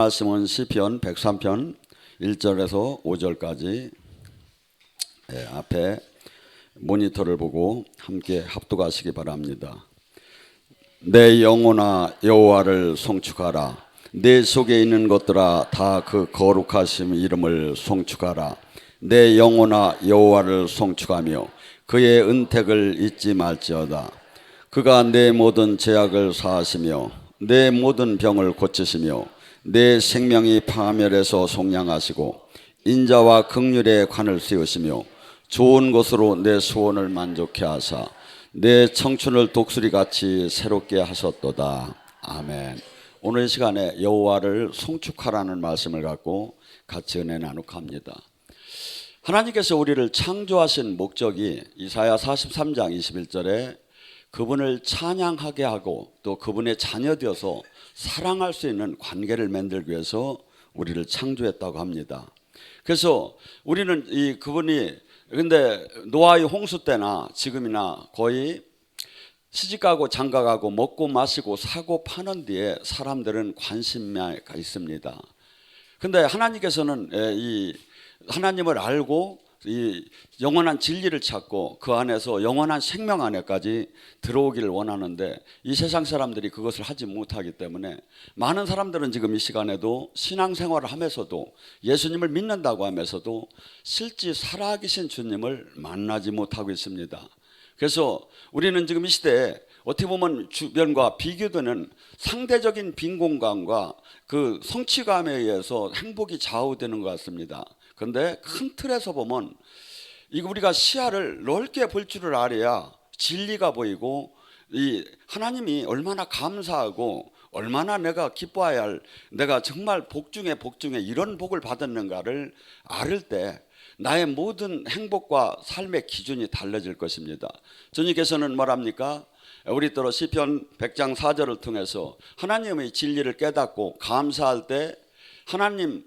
말씀은 시편 103편 1절에서 5절까지 앞에 모니터를 보고 함께 합독하시기 바랍니다. 내 영혼아 여호와를 송축하라. 내 속에 있는 것들아 다 그 거룩하심 이름을 송축하라. 내 영혼아 여호와를 송축하며 그의 은택을 잊지 말지어다. 그가 내 모든 죄악을 사하시며 내 모든 병을 고치시며 내 생명이 파멸에서 속량하시고 인자와 긍휼의 관을 세우시며 좋은 것으로 내 소원을 만족케 하사 내 청춘을 독수리같이 새롭게 하셨도다. 아멘. 오늘 시간에 여호와를 송축하라는 말씀을 갖고 같이 은혜 나누고 합니다. 하나님께서 우리를 창조하신 목적이 이사야 43장 21절에 그분을 찬양하게 하고 또 그분의 자녀 되어서 사랑할 수 있는 관계를 만들기 위해서 우리를 창조했다고 합니다. 그래서 우리는 그분이 근데 노아의 홍수 때나 지금이나 거의 시집가고 장가가고 먹고 마시고 사고 파는 뒤에 사람들은 관심이 있습니다. 근데 하나님께서는 이 하나님을 알고 이 영원한 진리를 찾고 그 안에서 영원한 생명 안에까지 들어오기를 원하는데 이 세상 사람들이 그것을 하지 못하기 때문에 많은 사람들은 지금 이 시간에도 신앙생활을 하면서도 예수님을 믿는다고 하면서도 실제 살아계신 주님을 만나지 못하고 있습니다. 그래서 우리는 지금 이 시대에 어떻게 보면 주변과 비교되는 상대적인 빈곤감과 그 성취감에 의해서 행복이 좌우되는 것 같습니다. 그런데 큰 틀에서 보면 이거 우리가 시야를 넓게 볼 줄을 알아야 진리가 보이고 이 하나님이 얼마나 감사하고 얼마나 내가 기뻐해야 할 내가 정말 복 중에 이런 복을 받았는가를 알을 때 나의 모든 행복과 삶의 기준이 달라질 것입니다. 주님께서는 뭐랍니까? 우리 또한 시편 100장 4절을 통해서 하나님의 진리를 깨닫고 감사할 때 하나님을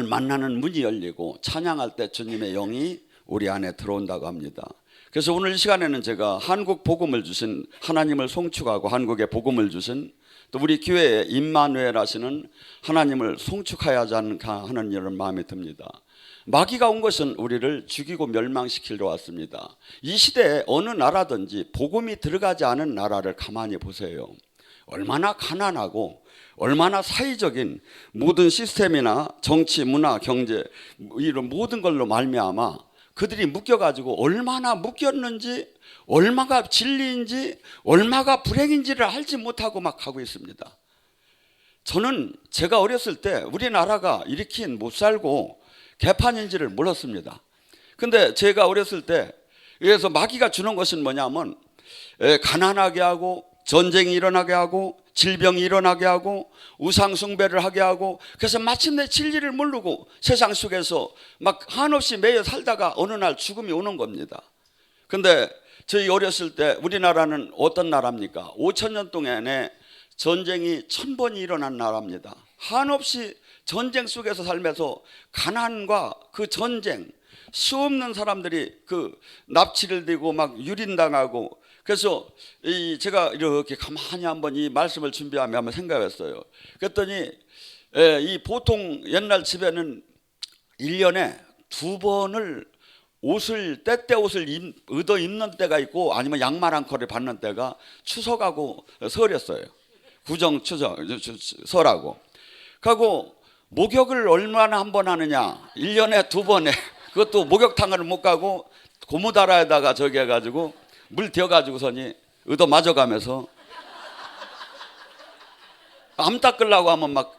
만나는 문이 열리고 찬양할 때 주님의 영이 우리 안에 들어온다고 합니다. 그래서 오늘 이 시간에는 제가 한국 복음을 주신 하나님을 송축하고 한국에 복음을 주신 또 우리 교회에 임마누엘 하시는 하나님을 송축해야 하는 이런 마음이 듭니다. 마귀가 온 것은 우리를 죽이고 멸망시키려 왔습니다. 이 시대에 어느 나라든지 복음이 들어가지 않은 나라를 가만히 보세요. 얼마나 가난하고 얼마나 사회적인 모든 시스템이나 정치, 문화, 경제 이런 모든 걸로 말미암아 그들이 묶여가지고 얼마나 묶였는지 얼마가 진리인지 얼마가 불행인지를 알지 못하고 막 하고 있습니다. 저는 제가 어렸을 때 우리나라가 이렇게 못 살고 개판인지를 몰랐습니다. 근데 제가 어렸을 때 그래서 마귀가 주는 것은 뭐냐면 가난하게 하고 전쟁이 일어나게 하고 질병이 일어나게 하고 우상 숭배를 하게 하고 그래서 마침내 진리를 모르고 세상 속에서 막 한없이 매여 살다가 어느 날 죽음이 오는 겁니다. 근데 저희 어렸을 때 우리나라는 어떤 나라입니까? 5,000년 동안에 전쟁이 1000번이 일어난 나라입니다. 한없이 전쟁 속에서 살면서 가난과 그 전쟁 수없는 사람들이 그 납치를 되고 막 유린당하고 그래서 제가 이렇게 가만히 한번 이 말씀을 준비하며 한번 생각했어요. 그랬더니 이 보통 옛날 집에는 1년에 2번을 옷을 때때 옷을 얻어 입는 때가 있고 아니면 양말 한 컬을 받는 때가 추석하고 설이었어요. 구정, 추석, 설하고. 그리고 목욕을 얼마나 한 번 하느냐? 1년에 2번에 그것도 목욕탕을 못 가고 고무다라에다가 저기 해가지고 물 데워가지고서니 얻어 맞아가면서 암 닦으려고 하면 막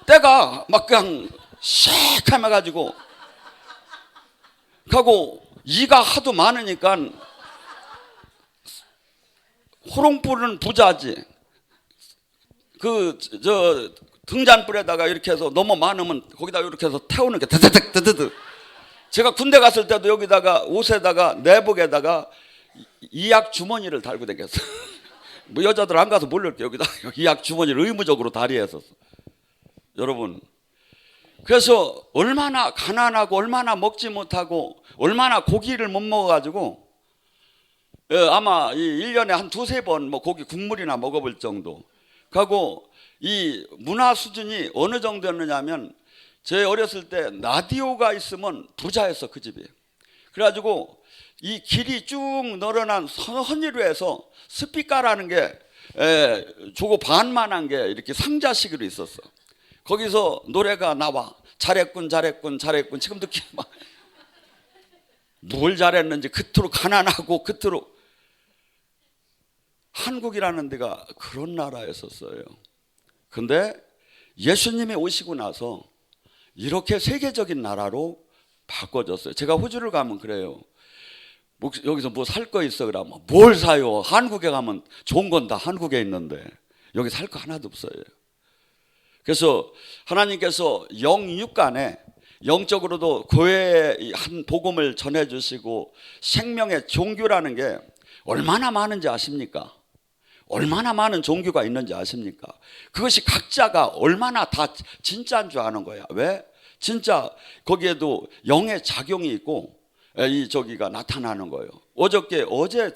때가 막 그냥 샥하면가지고 하고 이가 하도 많으니까 호롱불은 부자지 저 등잔불에다가 이렇게 해서 너무 많으면 거기다 이렇게 해서 태우는 게 드드득 제가 군대 갔을 때도 여기다가 옷에다가 내복에다가 이약 주머니를 달고 다녔어. 뭐 여자들 안 가서 모를게 여기다 이약 주머니를 의무적으로 다리에 했었어. 여러분 그래서 얼마나 가난하고 얼마나 먹지 못하고 얼마나 고기를 못 먹어가지고 아마 1년에 한 2-3번 뭐 고기 국물이나 먹어볼 정도. 그리고 이 문화 수준이 어느 정도였느냐면 제 어렸을 때 라디오가 있으면 부자였어, 그 집이. 그래가지고 이 길이 쭉 늘어난 선의로에서 스피커라는 게 조고 반만한 게 이렇게 상자식으로 있었어. 거기서 노래가 나와. 잘했군 잘했군 잘했군. 지금도 막 뭘 잘했는지 그토록 가난하고 그토록. 한국이라는 데가 그런 나라였었어요. 근데 예수님이 오시고 나서 이렇게 세계적인 나라로 바꿔졌어요. 제가 호주를 가면 그래요. 여기서 뭐 살 거 있어 그러면 뭘 사요? 한국에 가면 좋은 건 다 한국에 있는데 여기 살 거 하나도 없어요. 그래서 하나님께서 영육간에 영적으로도 교회에 한 복음을 전해주시고 생명의 종교라는 게 얼마나 많은지 아십니까? 얼마나 많은 종교가 있는지 아십니까? 그것이 각자가 얼마나 다 진짜인 줄 아는 거야. 왜? 진짜 거기에도 영의 작용이 있고 이 저기가 나타나는 거예요. 어제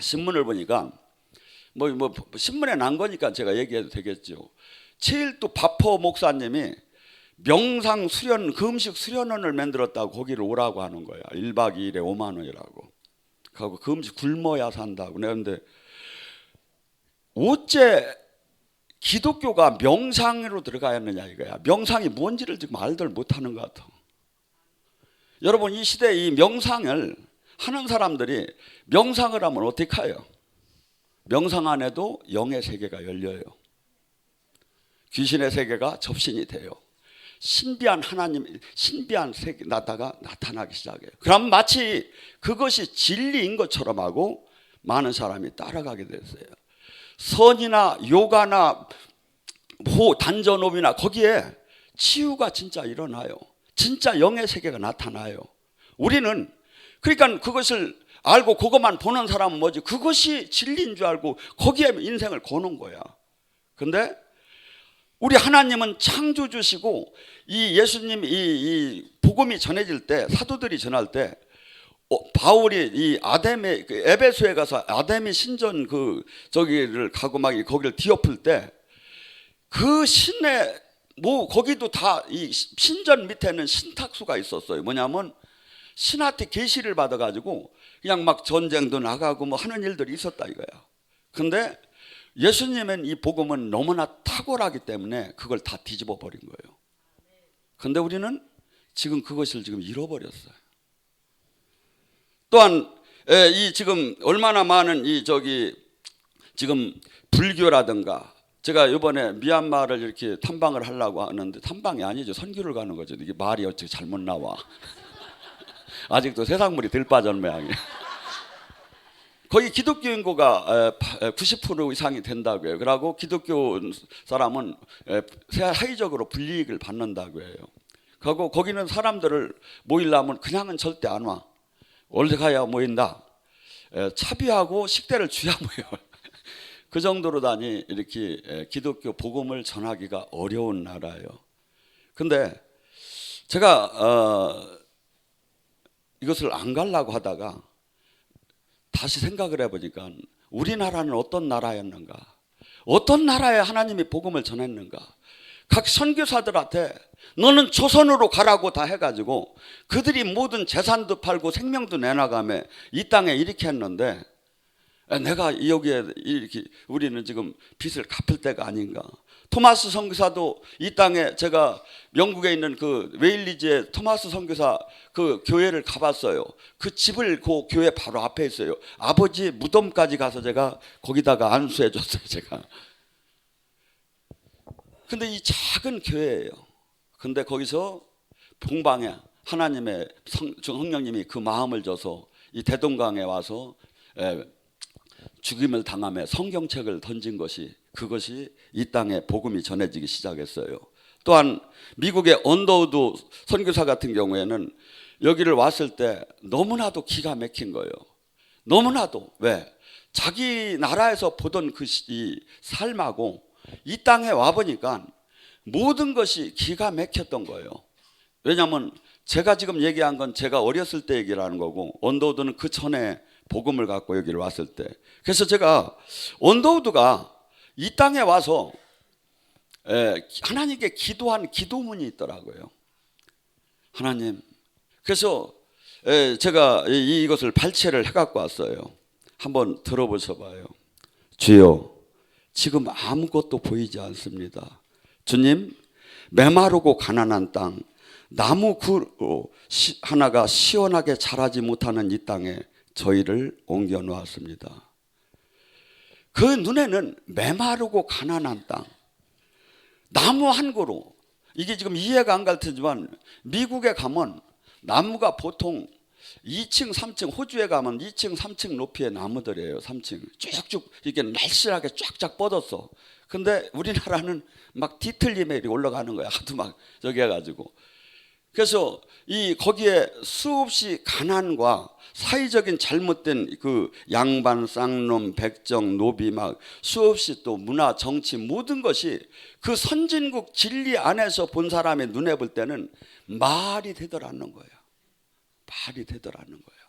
신문을 보니까 뭐 신문에 난 거니까 제가 얘기해도 되겠죠. 체일도 바포 목사님이 명상 수련 금식 수련원을 만들었다고 거기를 오라고 하는 거야. 1박 2일에 5만 원이라고. 그리고 금식 굶어야 산다고. 그런데 어째 기독교가 명상으로 들어가야 하느냐 이거야. 명상이 뭔지를 지금 알들 못하는 것 같아. 여러분 이 시대에 이 명상을 하는 사람들이 명상을 하면 어떻게 해요? 명상 안에도 영의 세계가 열려요. 귀신의 세계가 접신이 돼요. 신비한 하나님, 신비한 세계 나다가 나타나기 시작해요. 그럼 마치 그것이 진리인 것처럼 하고 많은 사람이 따라가게 됐어요. 선이나 요가나 단전호흡이나 거기에 치유가 진짜 일어나요. 진짜 영의 세계가 나타나요. 우리는 그러니까 그것을 알고 그것만 보는 사람은 뭐지? 그것이 진리인 줄 알고 거기에 인생을 거는 거야. 근데 우리 하나님은 창조주시고 이 예수님 이 복음이 전해질 때 사도들이 전할 때 바울이 이 아담의 에베소에 가서 아담의 신전 저기를 가고 막 거기를 뒤엎을 때 그 신의 거기도 다 이 신전 밑에는 신탁수가 있었어요. 뭐냐면 신한테 계시를 받아가지고 그냥 막 전쟁도 나가고 뭐 하는 일들이 있었다 이거야. 근데 예수님은 이 복음은 너무나 탁월하기 때문에 그걸 다 뒤집어 버린 거예요. 근데 우리는 지금 그것을 지금 잃어버렸어요. 또한 이 지금 얼마나 많은 지금 불교라든가 제가 이번에 미얀마를 이렇게 탐방을 하려고 하는데 탐방이 아니죠. 선교를 가는 거죠. 이게 말이 어떻게 잘못 나와. 아직도 세상물이 덜 빠진 모양이에요. 거기 기독교 인구가 90% 이상이 된다고 해요. 그리고 기독교 사람은 사회적으로 불이익을 받는다고 해요. 그리고 거기는 사람들을 모이려면 그냥은 절대 안 와. 어디 가야 모인다. 차비하고 식대를 줘야 모여. 그 정도로다니 이렇게 기독교 복음을 전하기가 어려운 나라예요. 근데 제가 이것을 안 가려고 하다가 다시 생각을 해보니까 우리나라는 어떤 나라였는가? 어떤 나라에 하나님이 복음을 전했는가? 각 선교사들한테 너는 조선으로 가라고 다 해가지고 그들이 모든 재산도 팔고 생명도 내놔가며 이 땅에 이렇게 했는데 내가 여기에 이렇게 우리는 지금 빚을 갚을 때가 아닌가? 토마스 선교사도 이 땅에 제가 영국에 있는 그 웨일리즈의 토마스 선교사 그 교회를 가봤어요. 그 집을 그 교회 바로 앞에 있어요. 아버지 무덤까지 가서 제가 거기다가 안수해 줬어요. 제가. 근데 이 작은 교회예요. 근데 거기서 봉방에 하나님의 성령님이 그 마음을 줘서 이 대동강에 와서 죽임을 당하며 성경책을 던진 것이 그것이 이 땅에 복음이 전해지기 시작했어요. 또한 미국의 언더우드 선교사 같은 경우에는 여기를 왔을 때 너무나도 기가 막힌 거예요. 너무나도. 왜? 자기 나라에서 보던 그 삶하고 이 땅에 와보니까 모든 것이 기가 막혔던 거예요. 왜냐하면 제가 지금 얘기한 건 제가 어렸을 때 얘기를 하는 거고 언더우드는 그 전에 복음을 갖고 여기를 왔을 때. 그래서 제가 언더우드가 이 땅에 와서 하나님께 기도한 기도문이 있더라고요. 하나님, 그래서 제가 이것을 발췌를 해갖고 왔어요. 한번 들어보셔 봐요. 주여, 지금 아무것도 보이지 않습니다. 주님, 메마르고 가난한 땅, 나무 하나가 시원하게 자라지 못하는 이 땅에 저희를 옮겨 놓았습니다. 그 눈에는 메마르고 가난한 땅, 나무 한 그루, 이게 지금 이해가 안 갈 테지만 미국에 가면 나무가 보통 2층, 3층, 호주에 가면 2층, 3층 높이의 나무들이에요. 3층 쭉쭉 이게 날씬하게 쫙쫙 뻗었어. 근데 우리나라는 막 뒤틀림에 올라가는 거야. 하도 막 저기 해가지고. 그래서 거기에 수없이 가난과 사회적인 잘못된 그 양반, 쌍놈, 백정, 노비 막 수없이 또 문화, 정치 모든 것이 그 선진국 진리 안에서 본 사람의 눈에 볼 때는 말이 되더라는 거예요. 말이 되더라는 거예요.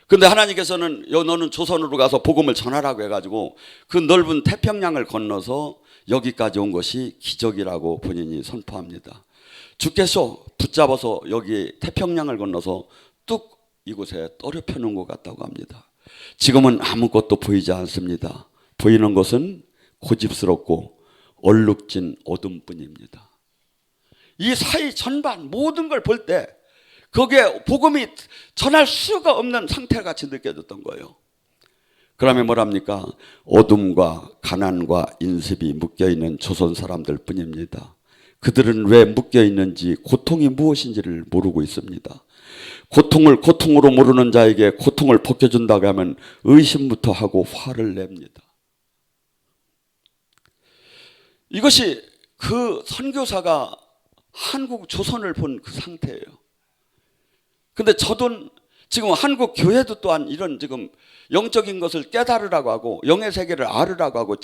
근데 하나님께서는 너는 조선으로 가서 복음을 전하라고 해가지고 그 넓은 태평양을 건너서 여기까지 온 것이 기적이라고 본인이 선포합니다. 주께서 붙잡아서 여기 태평양을 건너서 뚝 이곳에 떨어뜨려 놓은 것 같다고 합니다. 지금은 아무것도 보이지 않습니다. 보이는 것은 고집스럽고 얼룩진 어둠뿐입니다. 이 사회 전반 모든 걸 볼 때 거기에 복음이 전할 수가 없는 상태같이 느껴졌던 거예요. 그러면 뭐랍니까? 어둠과 가난과 인습이 묶여있는 조선 사람들 뿐입니다. 그들은 왜 묶여있는지, 고통이 무엇인지를 모르고 있습니다. 고통을 고통으로 모르는 자에게 고통을 벗겨준다고 하면 의심부터 하고 화를 냅니다. 이것이 그 선교사가 한국 조선을 본 그 상태예요. 근데 저도 지금 한국 교회도 또한 이런 지금 영적인 것을 깨달으라고 하고 영의 세계를 알으라고 하고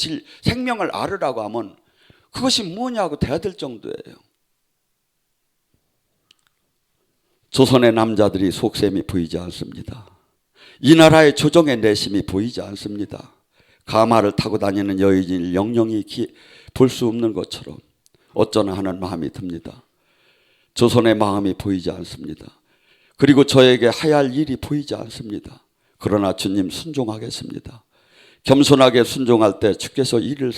생명을 알으라고 하면 그것이 뭐냐고 돼야 될 정도예요. 조선의 남자들이 속셈이 보이지 않습니다. 이 나라의 조정의 내심이 보이지 않습니다. 가마를 타고 다니는 여인을 영영히 볼 수 없는 것처럼 어쩌나 하는 마음이 듭니다. 조선의 마음이 보이지 않습니다. 그리고 저에게 해야 할 일이 보이지 않습니다. 그러나 주님 순종하겠습니다. 겸손하게 순종할 때 주께서 일을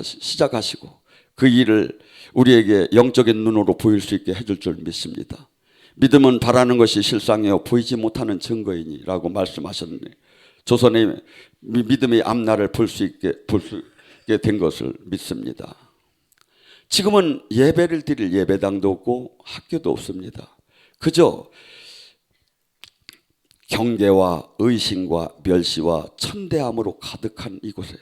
시작하시고 그 일을 우리에게 영적인 눈으로 보일 수 있게 해줄 줄 믿습니다. 믿음은 바라는 것이 실상이요 보이지 못하는 증거이니라고 말씀하셨네. 조선의 믿음의 앞날을 볼 수 있게 된 것을 믿습니다. 지금은 예배를 드릴 예배당도 없고 학교도 없습니다. 그저 경계와 의심과 멸시와 천대함으로 가득한 이곳에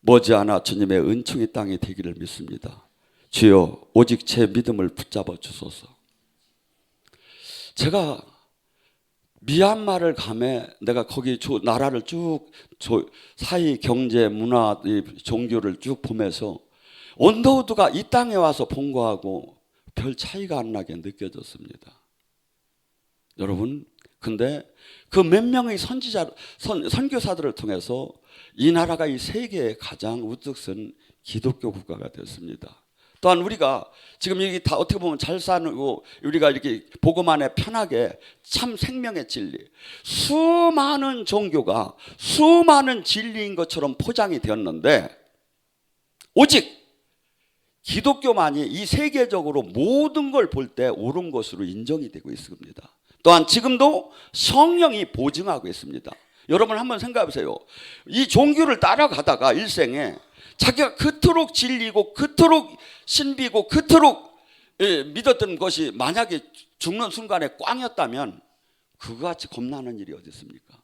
머지않아 주님의 은총의 땅이 되기를 믿습니다. 주여, 오직 제 믿음을 붙잡아 주소서. 제가 미얀마를 가면 내가 거기 나라를 쭉 사회, 경제, 문화, 종교를 쭉 보면서 언더우드가 이 땅에 와서 본 거하고 별 차이가 안 나게 느껴졌습니다. 여러분, 근데 그 몇 명의 선교사들을 통해서 이 나라가 이 세계의 가장 우뚝 선 기독교 국가가 됐습니다. 또한 우리가 지금 여기 다 어떻게 보면 잘 사고 우리가 이렇게 복음 안에 편하게 참 생명의 진리, 수많은 종교가 수많은 진리인 것처럼 포장이 되었는데 오직 기독교만이 이 세계적으로 모든 걸 볼 때 옳은 것으로 인정이 되고 있습니다. 또한 지금도 성령이 보증하고 있습니다. 여러분 한번 생각해 보세요. 이 종교를 따라가다가 일생에 자기가 그토록 진리고 그토록 신비고 그토록 믿었던 것이 만약에 죽는 순간에 꽝이었다면 그거같이 겁나는 일이 어디 있습니까?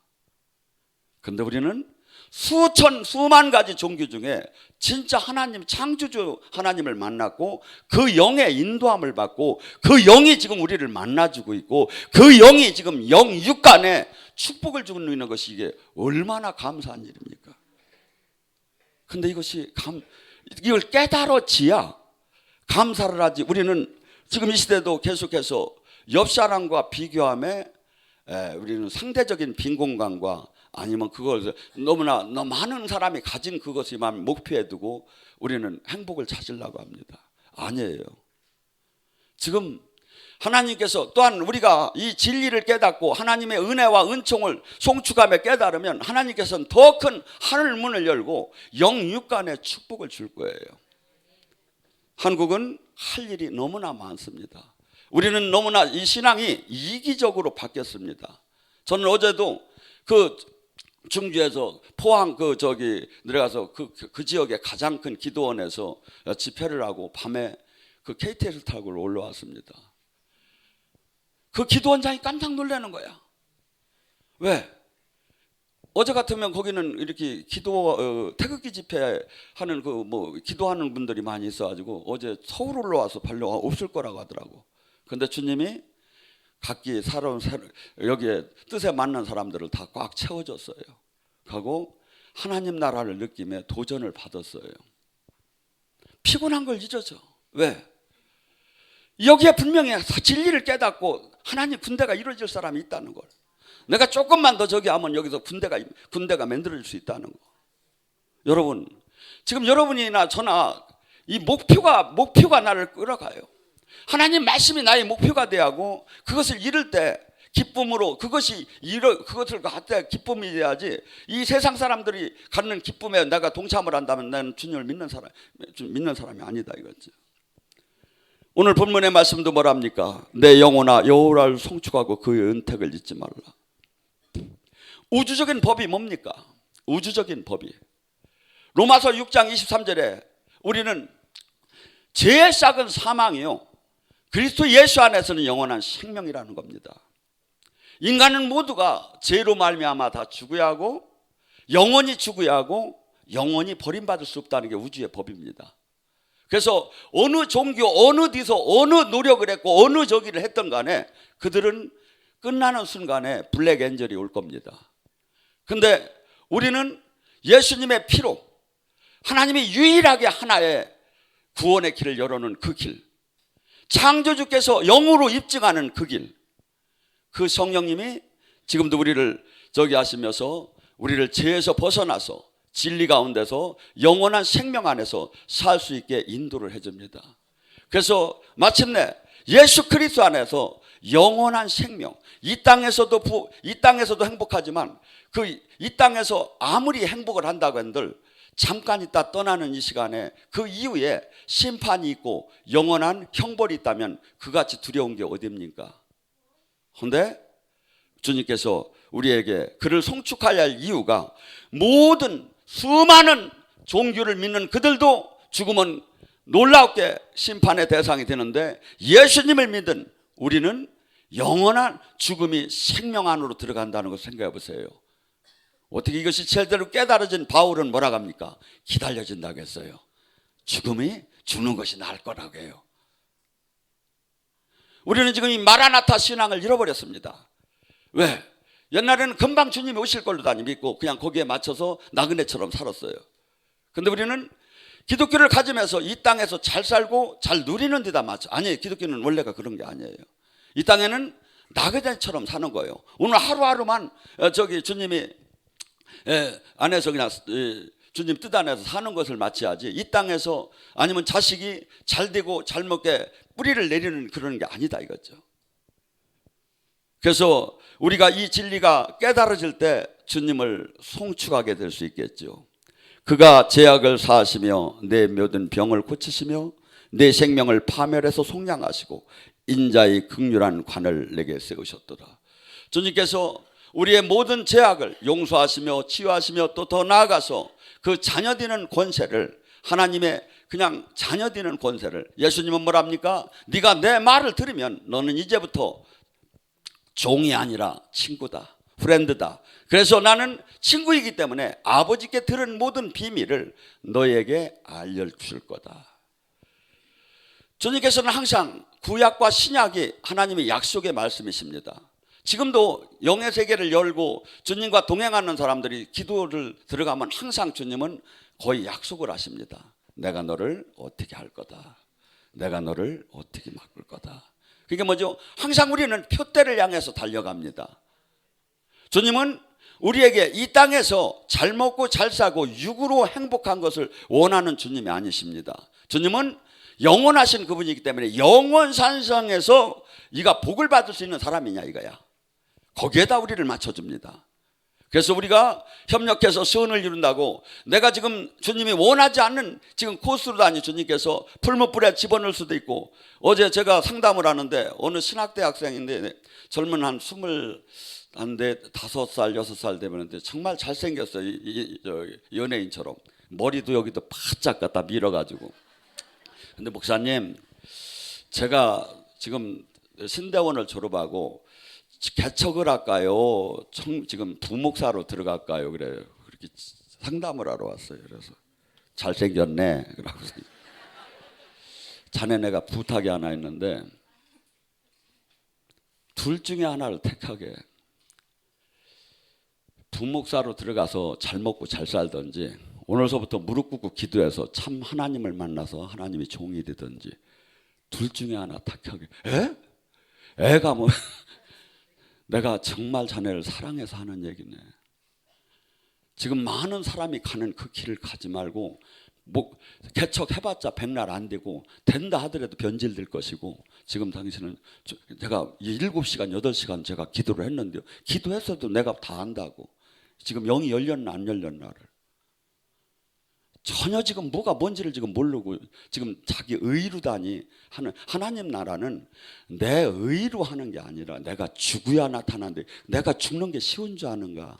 그런데 우리는 수만 가지 종교 중에 진짜 하나님, 창조주 하나님을 만났고 그 영의 인도함을 받고 그 영이 지금 우리를 만나주고 있고 그 영이 지금 영육간에 축복을 주고 있는 것이 이게 얼마나 감사한 일입니까? 근데 이걸 깨달아지야 감사를 하지. 우리는 지금 이 시대도 계속해서 옆 사람과 비교함에 우리는 상대적인 빈곤감과 아니면 그걸 너무나 많은 사람이 가진 그것이만 목표에 두고 우리는 행복을 찾으려고 합니다. 아니에요. 지금 하나님께서 또한 우리가 이 진리를 깨닫고 하나님의 은혜와 은총을 송축하며 깨달으면 하나님께서는 더 큰 하늘 문을 열고 영육간의 축복을 줄 거예요. 한국은 할 일이 너무나 많습니다. 우리는 너무나 이 신앙이 이기적으로 바뀌었습니다. 저는 어제도 그 중주에서 포항 내려가서 그 지역의 가장 큰 기도원에서 집회를 하고 밤에 그 KTX 타고 올라왔습니다. 그 기도원장이 깜짝 놀라는 거야. 왜? 어제 같으면 거기는 이렇게 태극기 집회하는 기도하는 분들이 많이 있어가지고 어제 서울 올라와서 별로 없을 거라고 하더라고. 근데 주님이 각기 여기에 뜻에 맞는 사람들을 다 꽉 채워줬어요. 하고 하나님 나라를 느끼며 도전을 받았어요. 피곤한 걸 잊어져. 왜? 여기에 분명히 진리를 깨닫고 하나님 군대가 이루어질 사람이 있다는 걸. 내가 조금만 더 저기 하면 여기서 군대가 만들어질 수 있다는 거. 여러분, 지금 여러분이나 저나 이 목표가 나를 끌어가요. 하나님 말씀이 나의 목표가 돼야 하고 그것을 이룰 때 기쁨으로 그것을 갖다 기쁨이 돼야지. 이 세상 사람들이 갖는 기쁨에 내가 동참을 한다면 나는 주님을 믿는 사람이 아니다 이거지. 오늘 본문의 말씀도 뭐랍니까? 내 영혼아 여호와를 송축하고 그의 은택을 잊지 말라. 우주적인 법이 뭡니까? 우주적인 법이 로마서 6장 23절에 우리는 죄의 싹은 사망이요 그리스도 예수 안에서는 영원한 생명이라는 겁니다. 인간은 모두가 죄로 말미암아 다 죽어야 하고 영원히 죽어야 하고 영원히 버림받을 수 없다는 게 우주의 법입니다. 그래서 어느 종교, 어느 뒤서 어느 노력을 했고 어느 저기를 했던 간에 그들은 끝나는 순간에 블랙 엔젤이 올 겁니다. 근데 우리는 예수님의 피로 하나님이 유일하게 하나의 구원의 길을 열어놓은 그 길, 창조주께서 영으로 입증하는 그 길, 그 성령님이 지금도 우리를 저기 하시면서 우리를 죄에서 벗어나서 진리 가운데서 영원한 생명 안에서 살 수 있게 인도를 해줍니다. 그래서 마침내 예수 그리스도 안에서 영원한 생명, 이 땅에서도 행복하지만 이 땅에서 아무리 행복을 한다고 한들 잠깐 있다 떠나는 이 시간에 그 이후에 심판이 있고 영원한 형벌이 있다면 그같이 두려운 게 어디입니까? 그런데 주님께서 우리에게 그를 송축하여야 할 이유가 모든 수많은 종교를 믿는 그들도 죽으면 놀랍게 심판의 대상이 되는데 예수님을 믿은 우리는 영원한 죽음이 생명 안으로 들어간다는 것을 생각해 보세요. 어떻게 이것이 제대로 깨달아진 바울은 뭐라고 합니까? 기다려진다고 했어요. 죽음이 죽는 것이 나을 거라고 해요. 우리는 지금 이 마라나타 신앙을 잃어버렸습니다. 왜? 옛날에는 금방 주님이 오실 걸로 다 믿고 그냥 거기에 맞춰서 나그네처럼 살았어요. 근데 우리는 기독교를 가지면서 이 땅에서 잘 살고 잘 누리는 데다 맞춰. 아니에요. 기독교는 원래가 그런 게 아니에요. 이 땅에는 나그네처럼 사는 거예요. 오늘 하루하루만 주님이 안에서 그냥 주님 뜻 안에서 사는 것을 마치야지 이 땅에서 아니면 자식이 잘 되고 잘 먹게 뿌리를 내리는 그런 게 아니다 이거죠. 그래서 우리가 이 진리가 깨달아질 때 주님을 송축하게 될 수 있겠죠. 그가 죄악을 사하시며 내 모든 병을 고치시며 내 생명을 파멸해서 속량하시고 인자의 극률한 관을 내게 세우셨도다. 주님께서 우리의 모든 죄악을 용서하시며 치유하시며 또 더 나아가서 그 자녀되는 권세를 하나님의 그냥 자녀되는 권세를 예수님은 뭐랍니까? 네가 내 말을 들으면 너는 이제부터 종이 아니라 친구다, 프렌드다. 그래서 나는 친구이기 때문에 아버지께 들은 모든 비밀을 너에게 알려줄 거다. 주님께서는 항상 구약과 신약이 하나님의 약속의 말씀이십니다. 지금도 영의 세계를 열고 주님과 동행하는 사람들이 기도를 들어가면 항상 주님은 거의 약속을 하십니다. 내가 너를 어떻게 할 거다. 내가 너를 어떻게 바꿀 거다. 그게 뭐죠? 항상 우리는 표대를 향해서 달려갑니다. 주님은 우리에게 이 땅에서 잘 먹고 잘 사고 육으로 행복한 것을 원하는 주님이 아니십니다. 주님은 영원하신 그분이기 때문에 영원산성에서 네가 복을 받을 수 있는 사람이냐 이거야. 거기에다 우리를 맞춰줍니다. 그래서 우리가 협력해서 선을 이룬다고 내가 지금 주님이 원하지 않는 지금 코스로 다니 주님께서 풀무불에 집어넣을 수도 있고, 어제 제가 상담을 하는데 어느 신학대학생인데 젊은 한 25살 6살 되면 정말 잘생겼어요. 연예인처럼 머리도 여기도 바짝 갖다 밀어가지고. 근데 목사님, 제가 지금 신대원을 졸업하고 개척을 할까요? 지금 부목사로 들어갈까요? 그래요. 그렇게 상담을 하러 왔어요. 그래서 잘생겼네. 그러고 자네 내가 부탁이 하나 있는데 둘 중에 하나를 택하게. 부목사로 들어가서 잘 먹고 잘 살든지 오늘서부터 무릎 꿇고 기도해서 참 하나님을 만나서 하나님이 종이 되든지 둘 중에 하나 택하게. 애가 뭐 내가 정말 자네를 사랑해서 하는 얘기네. 지금 많은 사람이 가는 그 길을 가지 말고, 뭐 개척해봤자 백날 안 되고 된다 하더라도 변질될 것이고, 지금 당신은 제가 7시간 8시간 제가 기도를 했는데요, 기도했어도 내가 다 안다고. 지금 영이 열렸나 안 열렸나를 전혀 지금 뭐가 뭔지를 지금 모르고 지금 자기 의로다니 하는. 하나님 나라는 내 의로 하는 게 아니라 내가 죽어야 나타나는데 내가 죽는 게 쉬운 줄 아는가?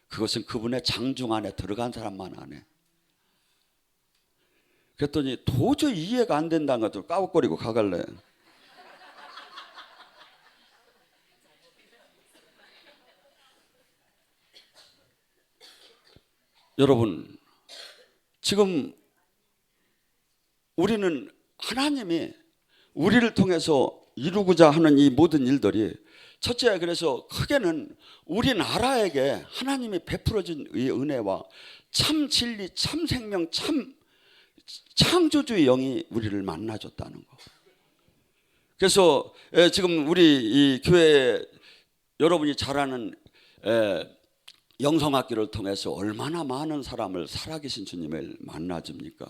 그것은 그분의 장중 안에 들어간 사람만 아네. 그랬더니 도저히 이해가 안 된다는 것도 까웃거리고 가갈래. 여러분, 지금 우리는 하나님이 우리를 통해서 이루고자 하는 이 모든 일들이, 첫째, 그래서 크게는 우리나라에게 하나님이 베풀어준 이 은혜와 참 진리, 참 생명, 참 창조주의 영이 우리를 만나줬다는 거. 그래서 지금 우리 이 교회 여러분이 잘 아는 영성학교를 통해서 얼마나 많은 사람을 살아계신 주님을 만나줍니까?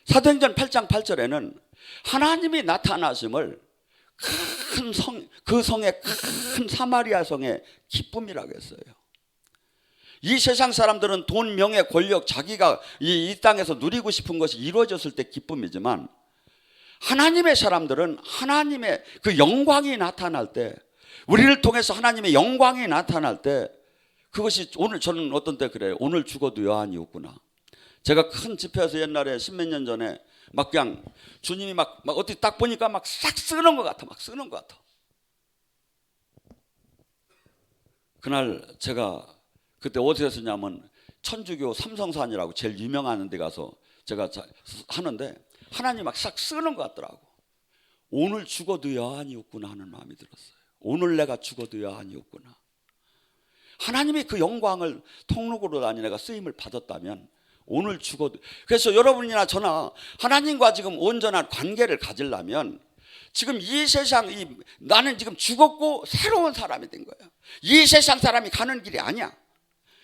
사도행전 8장 8절에는 하나님이 나타나심을 큰 성, 그 성의 큰 사마리아 성의 기쁨이라고 했어요. 이 세상 사람들은 돈, 명예, 권력, 자기가 이 땅에서 누리고 싶은 것이 이루어졌을 때 기쁨이지만, 하나님의 사람들은 하나님의 그 영광이 나타날 때, 우리를 통해서 하나님의 영광이 나타날 때, 그것이 오늘 저는 어떤 때 그래요. 오늘 죽어도 여한이 없구나. 제가 큰 집회에서 옛날에 10몇 년 전에 막 그냥 주님이 막 어떻게 딱 보니까 막 싹 쓰는 것 같아. 막 쓰는 것 같아. 그날 제가 그때 어디서 했었냐면 천주교 삼성산이라고 제일 유명한 데 가서 제가 하는데 하나님 막 싹 쓰는 것 같더라고. 오늘 죽어도 여한이 없구나 하는 마음이 들었어요. 오늘 내가 죽어도 여한이 없구나. 하나님이 그 영광을 통로로 다니 내가 쓰임을 받았다면 오늘 죽어도. 그래서 여러분이나 저나 하나님과 지금 온전한 관계를 가지려면 지금 이 세상, 나는 지금 죽었고 새로운 사람이 된 거예요. 이 세상 사람이 가는 길이 아니야.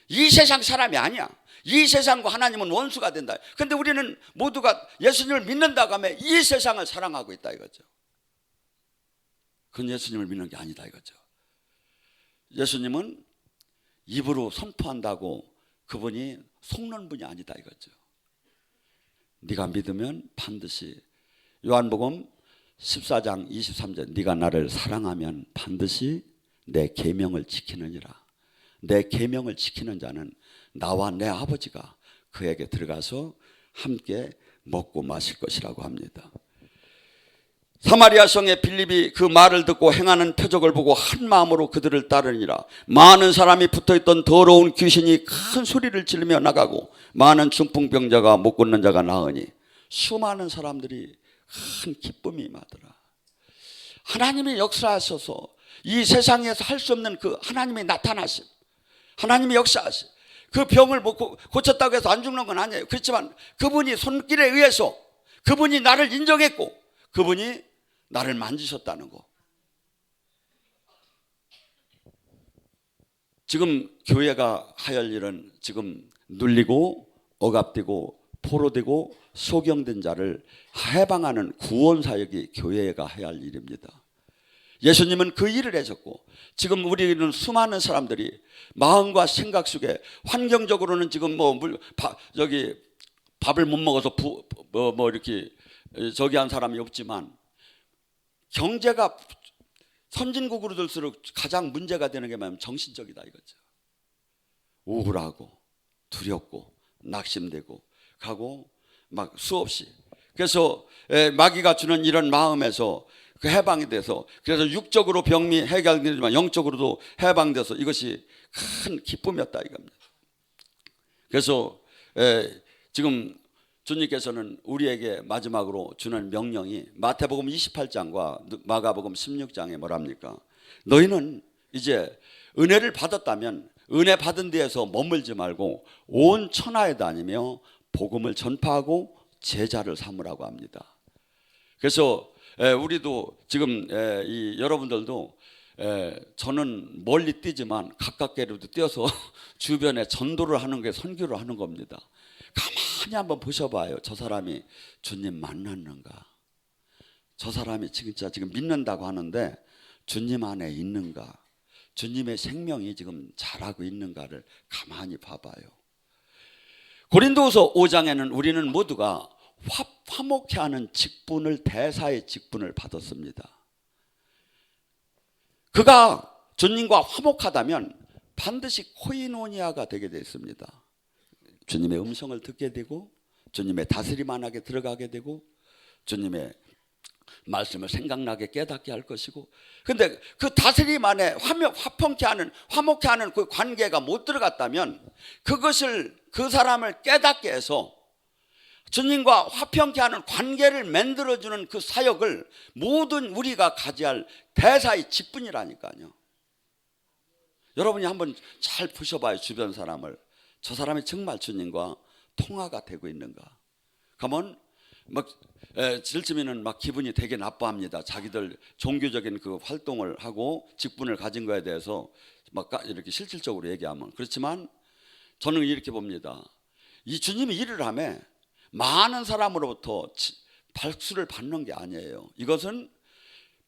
이 세상 사람이 아니야. 이 세상과 하나님은 원수가 된다. 그런데 우리는 모두가 예수님을 믿는다고 하면 이 세상을 사랑하고 있다 이거죠. 그건 예수님을 믿는 게 아니다 이거죠. 예수님은 입으로 선포한다고 그분이 속는 분이 아니다 이거죠. 네가 믿으면 반드시, 요한복음 14장 23절, 네가 나를 사랑하면 반드시 내 계명을 지키느니라. 내 계명을 지키는 자는 나와 내 아버지가 그에게 들어가서 함께 먹고 마실 것이라고 합니다. 사마리아 성의 빌립이 그 말을 듣고 행하는 표적을 보고 한 마음으로 그들을 따르니라. 많은 사람이 붙어있던 더러운 귀신이 큰 소리를 지르며 나가고 많은 중풍병자가 못 걷는 자가 나으니 수많은 사람들이 큰 기쁨이 임하더라. 하나님이 역사하셔서 이 세상에서 할 수 없는 그 하나님의 나타나심, 하나님이 역사하심, 그 병을 고쳤다고 해서 안 죽는 건 아니에요. 그렇지만 그분이 손길에 의해서 그분이 나를 인정했고 그분이 나를 만지셨다는 거. 지금 교회가 하여야 일은 지금 눌리고 억압되고 포로되고 소경된 자를 해방하는 구원 사역이 교회가 해야 할 일입니다. 예수님은 그 일을 하셨고 지금 우리는 수많은 사람들이 마음과 생각 속에 환경적으로는 지금 밥을 못 먹어서 이렇게 저기 한 사람이 없지만 경제가 선진국으로 들수록 가장 문제가 되는 게 뭐냐면 정신적이다 이거죠. 우울하고 두렵고 낙심되고 가고 막 수없이. 그래서 마귀가 주는 이런 마음에서 그 해방이 돼서 그래서 육적으로 병이 해결되지만 영적으로도 해방돼서 이것이 큰 기쁨이었다 이겁니다. 그래서 지금 주님께서는 우리에게 마지막으로 주는 명령이 마태복음 28장과 마가복음 16장에 뭐랍니까? 너희는 이제 은혜를 받았다면 은혜 받은 데에서 머물지 말고 온 천하에 다니며 복음을 전파하고 제자를 삼으라고 합니다. 그래서 우리도 지금 여러분들도 저는 멀리 뛰지만 가깝게라도 뛰어서 주변에 전도를 하는 게 선교를 하는 겁니다. 가만히 한번 보셔봐요. 저 사람이 주님 만났는가? 저 사람이 진짜 지금 믿는다고 하는데 주님 안에 있는가? 주님의 생명이 지금 자라고 있는가를 가만히 봐봐요. 고린도후서 5장에는 우리는 모두가 화목해 하는 직분을, 대사의 직분을 받았습니다. 그가 주님과 화목하다면 반드시 코이노니아가 되게 되어 있습니다. 주님의 음성을 듣게 되고 주님의 다스림 안에 들어가게 되고 주님의 말씀을 생각나게 깨닫게 할 것이고, 근데 그 다스림 안에 화목케 하는 그 관계가 못 들어갔다면 그것을 그 사람을 깨닫게 해서 주님과 화평케 하는 관계를 만들어주는 그 사역을 모든 우리가 가져야 할 대사의 직분이라니까요. 여러분이 한번 잘 보셔봐요. 주변 사람을. 저 사람이 정말 주님과 통화가 되고 있는가. 가면 질쯤에는 막 기분이 되게 나빠합니다. 자기들 종교적인 그 활동을 하고 직분을 가진 거에 대해서 막 이렇게 실질적으로 얘기하면. 그렇지만 저는 이렇게 봅니다. 이 주님이 일을 하며 많은 사람으로부터 박수를 받는 게 아니에요. 이것은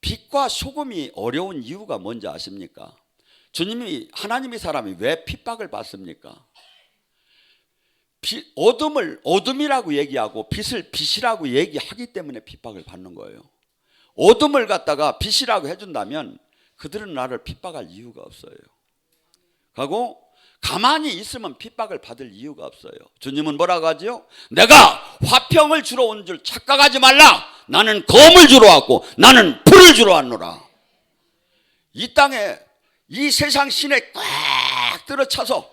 빛과 소금이 어려운 이유가 뭔지 아십니까? 하나님의 사람이 왜 핍박을 받습니까? 어둠을 어둠이라고 얘기하고 빛을 빛이라고 얘기하기 때문에 핍박을 받는 거예요. 어둠을 갖다가 빛이라고 해준다면 그들은 나를 핍박할 이유가 없어요. 그리고 가만히 있으면 핍박을 받을 이유가 없어요. 주님은 뭐라고 하죠? 내가 화평을 주러 온 줄 착각하지 말라. 나는 검을 주러 왔고 나는 불을 주러 왔노라. 이 땅에 이 세상 신에 꽉 들어차서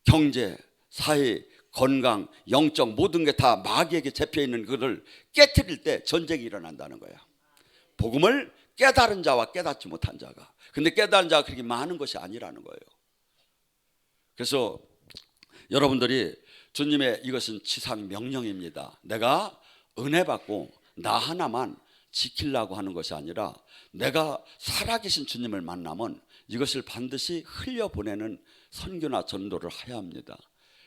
경제, 사회, 건강, 영적 모든 게 다 마귀에게 잡혀있는 그를 깨트릴 때 전쟁이 일어난다는 거야. 복음을 깨달은 자와 깨닫지 못한 자가. 근데 깨달은 자가 그렇게 많은 것이 아니라는 거예요. 그래서 여러분들이 주님의 이것은 지상 명령입니다. 내가 은혜 받고 나 하나만 지키려고 하는 것이 아니라 내가 살아계신 주님을 만나면 이것을 반드시 흘려보내는 선교나 전도를 해야 합니다.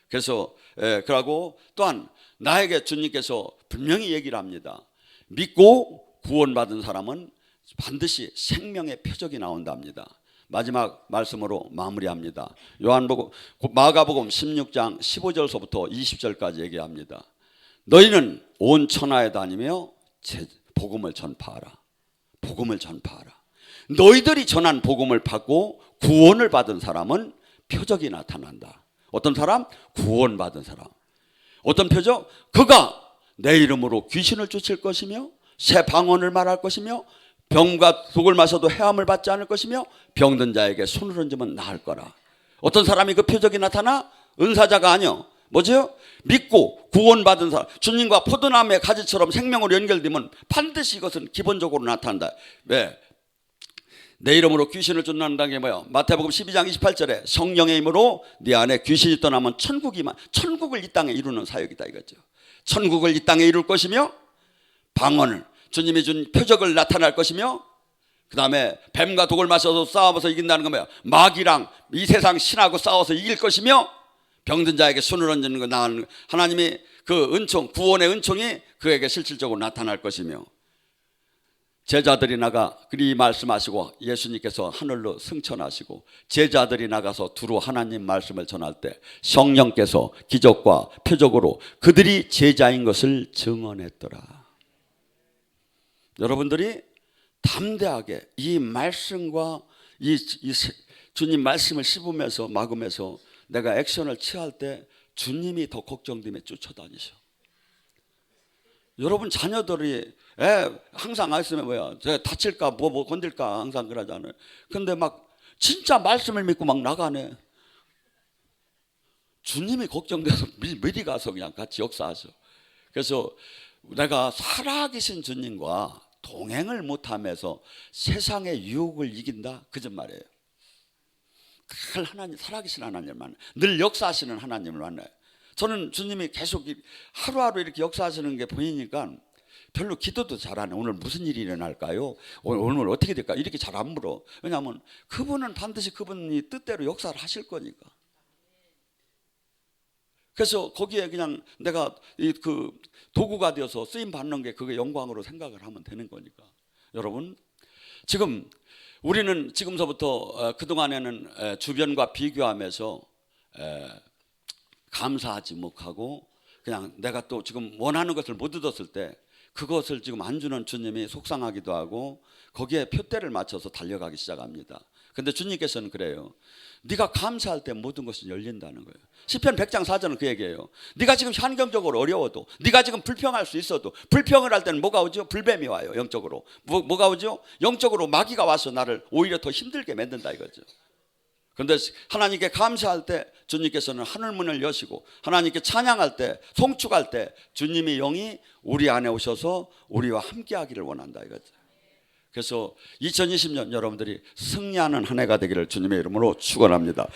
그래서 그러고 또한 나에게 주님께서 분명히 얘기를 합니다. 믿고 구원받은 사람은 반드시 생명의 표적이 나온답니다. 마지막 말씀으로 마무리합니다. 마가복음 16장 15절서부터 20절까지 얘기합니다. 너희는 온 천하에 다니며 복음을 전파하라. 복음을 전파하라. 너희들이 전한 복음을 받고 구원을 받은 사람은 표적이 나타난다. 어떤 사람? 구원받은 사람. 어떤 표적? 그가 내 이름으로 귀신을 쫓을 것이며 새 방언을 말할 것이며 병과 독을 마셔도 해함을 받지 않을 것이며 병든 자에게 손을 얹으면 나을 거라. 어떤 사람이 그 표적이 나타나? 은사자가 아니요. 뭐죠? 믿고 구원받은 사람. 주님과 포도나무의 가지처럼 생명으로 연결되면 반드시 이것은 기본적으로 나타난다. 왜? 내 이름으로 귀신을 쫓는다는 게 뭐예요? 마태복음 12장 28절에 성령의 힘으로 네 안에 귀신이 떠나면 천국을 이 땅에 이루는 사역이다 이거죠. 천국을 이 땅에 이룰 것이며 방언을 주님이 준 표적을 나타날 것이며 그 다음에 뱀과 독을 마셔서 싸워서 이긴다는 건 뭐야? 마귀랑 이 세상 신하고 싸워서 이길 것이며 병든 자에게 손을 얹는 거 나가는 하나님이 그 은총, 구원의 은총이 그에게 실질적으로 나타날 것이며 제자들이 나가 그리 말씀하시고 예수님께서 하늘로 승천하시고 제자들이 나가서 두루 하나님 말씀을 전할 때 성령께서 기적과 표적으로 그들이 제자인 것을 증언했더라. 여러분들이 담대하게 이 말씀과 이 주님 말씀을 씹으면서 막으면서 내가 액션을 취할 때 주님이 더 걱정되며 쫓아다니셔. 여러분 자녀들이 항상 말씀에 뭐야? 제가 다칠까 뭐 건들까 항상 그러잖아요. 근데 막 진짜 말씀을 믿고 막 나가네. 주님이 걱정돼서 미리 가서 그냥 같이 역사하셔. 그래서 내가 살아계신 주님과 동행을 못하면서 세상의 유혹을 이긴다? 그전 말이에요. 늘 하나님, 살아계신 하나님을 만나요. 늘 역사하시는 하나님을 만나요. 저는 주님이 계속 하루하루 이렇게 역사하시는 게 보이니까 별로 기도도 잘 안 해. 오늘 무슨 일이 일어날까요? 오늘 어떻게 될까? 이렇게 잘 안 물어. 왜냐하면 그분은 반드시 그분이 뜻대로 역사를 하실 거니까. 그래서 거기에 그냥 내가 그 도구가 되어서 쓰임 받는 게 그게 영광으로 생각을 하면 되는 거니까. 여러분, 지금 우리는 지금서부터 그동안에는 주변과 비교하면서 감사하지 못하고 그냥 내가 또 지금 원하는 것을 못 얻었을 때 그것을 지금 안 주는 주님이 속상하기도 하고 거기에 표대를 맞춰서 달려가기 시작합니다. 근데 주님께서는 그래요. 네가 감사할 때 모든 것이 열린다는 거예요. 시편 100장 4절은 그 얘기예요. 네가 지금 환경적으로 어려워도, 네가 지금 불평할 수 있어도, 불평을 할 때는 뭐가 오죠? 불뱀이 와요. 영적으로. 뭐가 오죠? 영적으로 마귀가 와서 나를 오히려 더 힘들게 만든다 이거죠. 그런데 하나님께 감사할 때 주님께서는 하늘문을 여시고 하나님께 찬양할 때, 송축할 때 주님의 영이 우리 안에 오셔서 우리와 함께하기를 원한다 이거죠. 그래서 2020년 여러분들이 승리하는 한 해가 되기를 주님의 이름으로 축원합니다.